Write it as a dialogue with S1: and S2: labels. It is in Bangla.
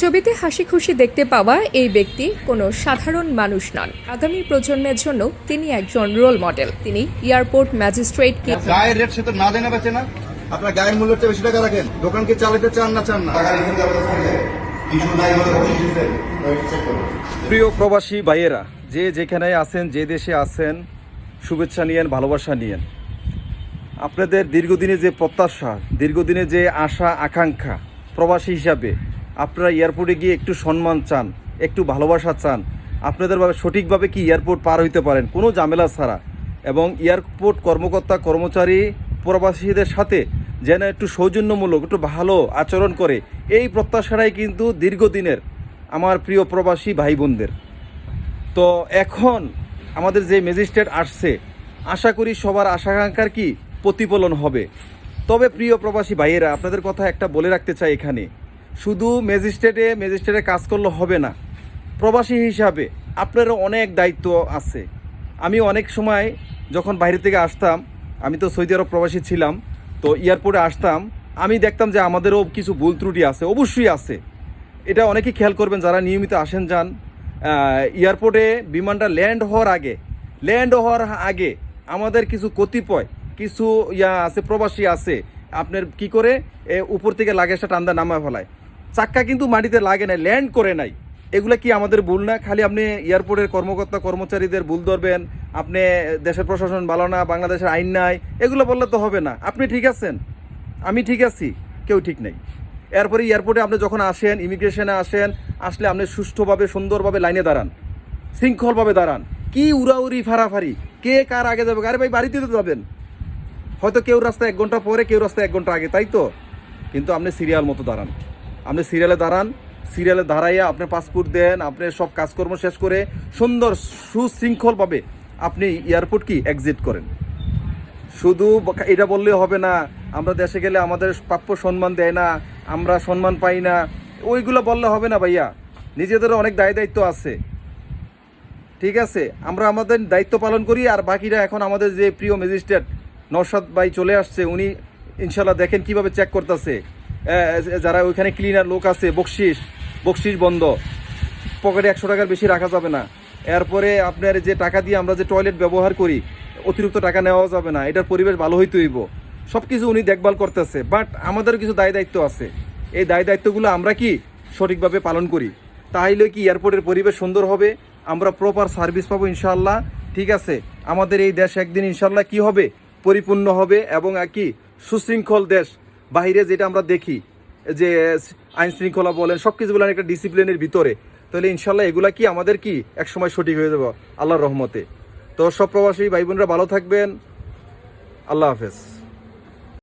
S1: ছবিতে হাসি খুশি দেখতে পাওয়া এই ব্যক্তি কোনো সাধারণ মানুষ নন। আগামী প্রজন্মের জন্য তিনি একজন রোল মডেল। তিনি এয়ারপোর্ট ম্যাজিস্ট্রেটকে
S2: গায়ের রেট সে তো না দেনা বেচে না। আপনার গায়ের মূল্যের চেয়ে বেশি টাকা রাখেন। দোকানকে চালাতে চান না
S3: প্রিয় প্রবাসী ভাইয়েরা, যে যেখানে আছেন, যে দেশে আছেন, শুভেচ্ছা নিয়েন, ভালোবাসা নিয়েন। আপনাদের দীর্ঘদিনে যে প্রত্যাশা, দীর্ঘদিনে যে আশা আকাঙ্ক্ষা, প্রবাসী হিসাবে আপনারা এয়ারপোর্টে গিয়ে একটু সম্মান চান, একটু ভালোবাসা চান। আপনাদের সঠিকভাবে কি এয়ারপোর্ট পার হইতে পারেন কোনো ঝামেলা ছাড়া, এবং এয়ারপোর্ট কর্মকর্তা কর্মচারী প্রবাসীদের সাথে যেন একটু সৌজন্যমূলক, একটু ভালো আচরণ করে, এই প্রত্যাশাটাই কিন্তু দীর্ঘদিনের আমার প্রিয় প্রবাসী ভাই বোনদের। তো এখন আমাদের যে ম্যাজিস্ট্রেট আসছে, আশা করি সবার আশাকাঙ্ক্ষার কি প্রতিফলন হবে। তবে প্রিয় প্রবাসী ভাইয়েরা, আপনাদের কথা একটা বলে রাখতে চাই, এখানে শুধু ম্যাজিস্ট্রেটে কাজ করলে হবে না। প্রবাসী হিসাবে আপনারও অনেক দায়িত্ব আছে। আমি অনেক সময় যখন বাইরে থেকে আসতাম, আমি তো সৌদি আরব প্রবাসী ছিলাম, তো এয়ারপোর্টে আসতাম, আমি দেখতাম যে আমাদেরও কিছু ভুল ত্রুটি আছে, অবশ্যই আছে। এটা অনেকেই খেয়াল করবেন যারা নিয়মিত আসেন যান। এয়ারপোর্টে বিমানটা ল্যান্ড হওয়ার আগে আমাদের কিছু কতিপয় কিছু আছে, প্রবাসী আছে, আপনার কি করে উপর থেকে লাগেজটা টান্দা নামা ফেলায়, চাক্কা কিন্তু মাটিতে লাগে নাই, ল্যান্ড করে নাই। এগুলা কি আমাদের ভুল না? খালি আপনি এয়ারপোর্টের কর্মকর্তা কর্মচারীদের ভুল ধরবেন, আপনি দেশের প্রশাসন ভালো না, বাংলাদেশের আইন নাই, এগুলো বললে তো হবে না। আপনি ঠিক আছেন, আমি ঠিক আছি, কেউ ঠিক নেই। এরপরে এয়ারপোর্টে আপনি যখন আসেন, ইমিগ্রেশনে আসলে আপনি সুষ্ঠুভাবে সুন্দরভাবে লাইনে দাঁড়ান, শৃঙ্খলভাবে দাঁড়ান। কি উড়াউড়ি ফাড়াফাড়ি, কে কার আগে যাবে? আরে ভাই, বাড়িতে তো যাবেন, হয়তো কেউ রাস্তা 1 ঘন্টা পরে, কেউ রাস্তা 1 ঘন্টা আগে, তাই তো? কিন্তু আপনি সিরিয়াল মতো দাঁড়ান, আপনি সিরিয়ালে দাঁড়াইয়া আপনি পাসপোর্ট দেন, আপনি সব কাজকর্ম শেষ করে সুন্দর সুশৃঙ্খলভাবে আপনি এয়ারপোর্ট কি এক্সিট করেন। শুধু এটা বললে হবে না, আমরা দেশে গেলে আমাদের প্রাপ্য সম্মান দেয় না, আমরা সম্মান পাই না, ওইগুলো বললে হবে না ভাইয়া। নিজেদেরও অনেক দায়িত্ব আছে, ঠিক আছে? আমরা আমাদের দায়িত্ব পালন করি। আর বাকিরা, এখন আমাদের যে প্রিয় ম্যাজিস্ট্রেট নওশাদ ভাই চলে আসছে, উনি ইনশাল্লাহ দেখেন কিভাবে চেক করতেছে। যারা ওইখানে ক্লিনার লোক আছে, বকশিস বন্ধ, পকেটে 100 টাকার বেশি রাখা যাবে না। এরপরে আপনার যে টাকা দিয়ে আমরা যে টয়লেট ব্যবহার করি, অতিরিক্ত টাকা নেওয়া যাবে না, এটার পরিবেশ ভালো হইতে হইব, সব কিছু উনি দেখভাল করতেছে। বাট আমাদেরও কিছু দায়িত্ব আছে, এই দায়িত্বগুলো আমরা কি সঠিকভাবে পালন করি, তাহলে কি এয়ারপোর্টের পরিবেশ সুন্দর হবে, আমরা প্রপার সার্ভিস পাবো ইনশাআল্লাহ। ঠিক আছে, আমাদের এই দেশ একদিন ইনশাআল্লাহ কি হবে, পরিপূর্ণ হবে, এবং কি সুশৃঙ্খল দেশ। বাইরে যেটা আমরা দেখি যে আইন শৃঙ্খলা বলেন, সব কিছু বলেন একটা ডিসিপ্লিনের ভিতরে, তাহলে ইনশাল্লাহ এগুলা কি আমাদের কি একসময় সঠিক হয়ে যাবে আল্লাহর রহমতে। তো সব প্রবাসী ভাই বোনরা ভালো থাকবেন, আল্লাহ হাফেজ।